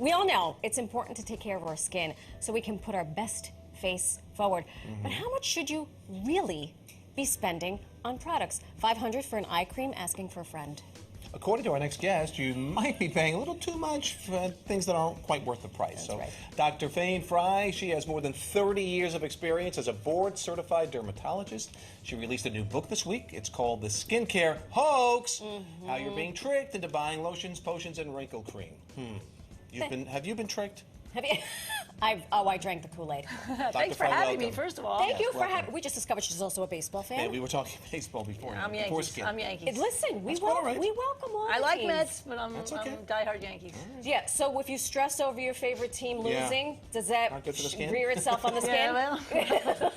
We all know it's important to take care of our skin so we can put our best face forward. But how much should you really be spending on products? $500 for an eye cream, asking for a friend. According to our next guest, you might be paying a little too much for things that aren't quite worth the price. That's right. Dr. Fayne Frey, she has more than 30 years of experience as a board-certified dermatologist. She released a new book this week. It's called The Skincare Hoax, How You're Being Tricked into Buying Lotions, Potions, and Wrinkle Cream. Have you been tricked? Have you? I drank the Kool-Aid. Thanks for having me, first of all. Thank you for having. We just discovered she's also a baseball fan. Yeah, we were talking baseball before. I'm Yankees. I'm Yankees. Listen, we welcome all I the like teams. Mets, but I'm diehard Yankees. Yeah. So if you stress over your favorite team losing, does that rear itself on the skin? Yeah, well.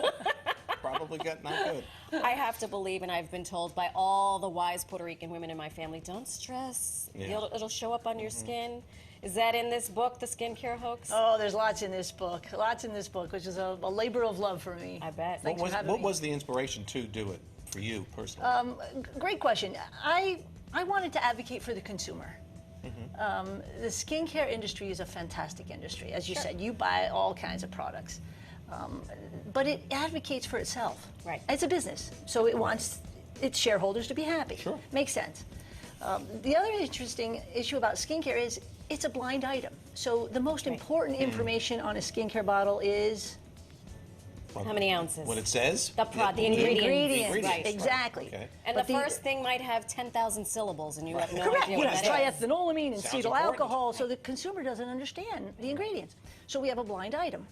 Probably not good. I have to believe, and I've been told by all the wise Puerto Rican women in my family, don't stress. Yeah. It'll show up on your skin. Is that in this book, The Skincare Hoax? Oh, there's lots in this book. Lots in this book, which is a labor of love for me. I bet. What was the inspiration to do it for you personally? Great question. I wanted to advocate for the consumer. The skincare industry is a fantastic industry. As you said, you buy all kinds of products. But it advocates for itself. Right. It's a business, so it wants its shareholders to be happy. Sure. Makes sense. The other interesting issue about skincare is it's a blind item. So the most important information on a skincare bottle is... How many ounces? What it says? The ingredients. Right. Exactly. Okay. And the first thing might have 10,000 syllables, and you have no Correct. idea You what know, that is. triethanolamine and Sounds cetyl important. alcohol, so the consumer doesn't understand the ingredients. So we have a blind item.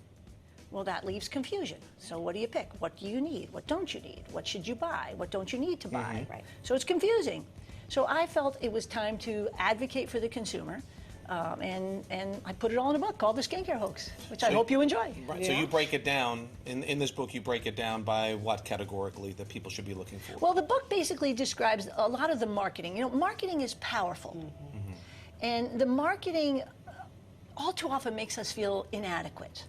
Well, that leaves confusion. So what do you pick? What do you need? What don't you need? What should you buy? What don't you need to buy? Right. So it's confusing. So I felt it was time to advocate for the consumer, and I put it all in a book called The Skincare Hoax, which I hope you enjoy. Right. Yeah. So you break it down, in this book you break it down by what categorically that people should be looking for? Well, the book basically describes a lot of the marketing. You know, marketing is powerful. And the marketing all too often makes us feel inadequate,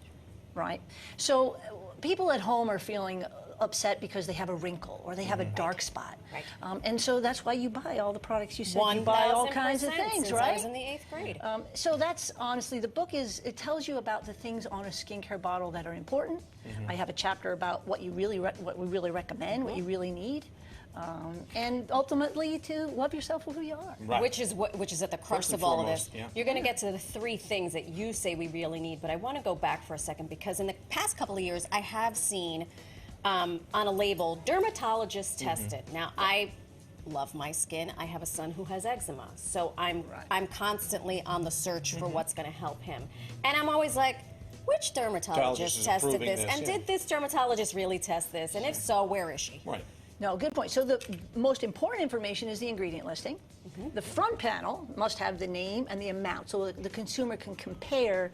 right? So people at home are feeling upset because they have a wrinkle or they have a dark spot. Right. And so that's why you buy all the products you said you buy, all kinds of 1000% things, since right? I was in the 8th grade. So that's honestly, the book it tells you about the things on a skincare bottle that are important. I have a chapter about what we really recommend, what you really need. And ultimately to love yourself for who you are. Right. Which is at the crux of all of this. You're going to get to the 3 things that you say we really need, but I want to go back for a second because in the past couple of years I have seen on a label, dermatologist tested. Now I love my skin. I have a son who has eczema, so I'm constantly on the search for what's going to help him, and I'm always like, which dermatologist tested this? And did this dermatologist really test this? And if so, where is she? Right. No, good point. So the most important information is the ingredient listing. The front panel must have the name and the amount so that the consumer can compare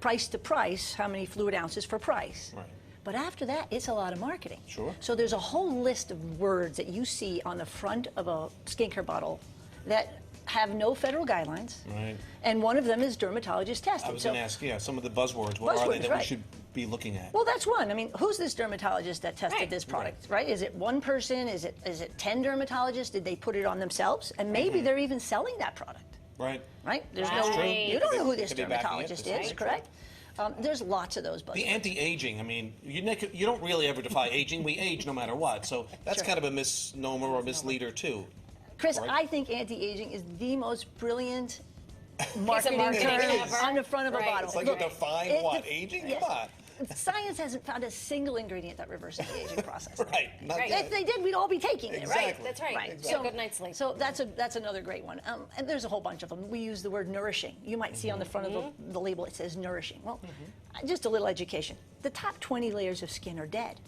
price to price, how many fluid ounces for price. Right. But after that, it's a lot of marketing. Sure. So there's a whole list of words that you see on the front of a skincare bottle that have no federal guidelines. Right. And one of them is dermatologist tested. I was going to ask, some of the buzzwords. What are they that we should be looking at? Well, that's one. I mean, who's this dermatologist that tested this product, right? Is it one person? Is it 10 dermatologists? Did they put it on themselves? And maybe they're even selling that product. Right. Right? There's Right. you don't know who this Could be backing it. dermatologist That's is, right. correct? There's lots of those buzzwords. The anti-aging, I mean, you don't really ever defy aging. We age no matter what. So that's kind of a misnomer or misleader, too. Chris, Right. I think anti-aging is the most brilliant marketing term ever. on the front of a bottle. It's like you define what? Aging? yes. Come on. Science hasn't found a single ingredient that reverses the aging process. Right. Not yet. If they did, we'd all be taking it, right? Exactly. That's right. Right. Get a good night's sleep. So that's another great one. And there's a whole bunch of them. We use the word nourishing. You might see on the front of the label it says nourishing. Well, just a little education. The top 20 layers of skin are dead.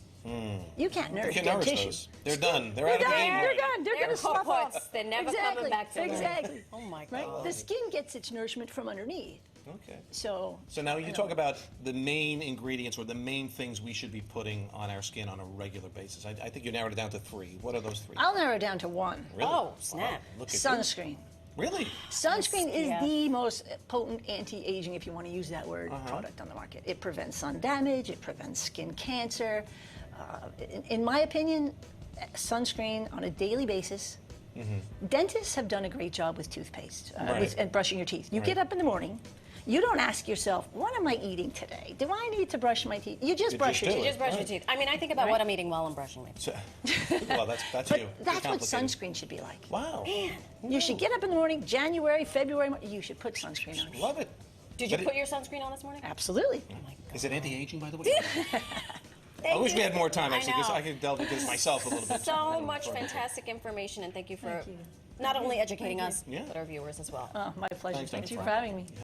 You can't nourish dead tissue. Those. They're done. They're out of the done. game. They're done. They're going to slough kaputs. off. They're never coming back to life. Exactly. Oh my Right? God. The skin gets its nourishment from underneath. Okay. So now you talk about the main ingredients or the main things we should be putting on our skin on a regular basis. I think you narrowed it down to 3. What are those 3? I'll narrow it down to 1. Really? Oh, snap. Wow. Look at Sunscreen. you. Really? Sunscreen is Yeah. the most potent anti-aging, if you want to use that word, product on the market. It prevents sun damage. It prevents skin cancer. In my opinion, sunscreen on a daily basis. Dentists have done a great job with toothpaste and brushing your teeth. You get up in the morning, You don't ask yourself, what am I eating today? Do I need to brush my teeth? You just brush your do teeth. it. You just brush your Right. teeth. I mean, I think about what I'm eating while I'm brushing my teeth. So, well, that's But you. that's You're what complicated. sunscreen should be like. Wow. You should get up in the morning, January, February, you should put sunscreen on. Love it. Did you But put your sunscreen on this morning? Absolutely. Is it anti-aging, by the way? I wish we had more time, actually, because know. I could delve into this myself a little bit. So much fantastic information, and thank you for not only educating us, Yeah. but our viewers as well. Oh, my pleasure. Thanks, Thank Dr. you for Frey. having me.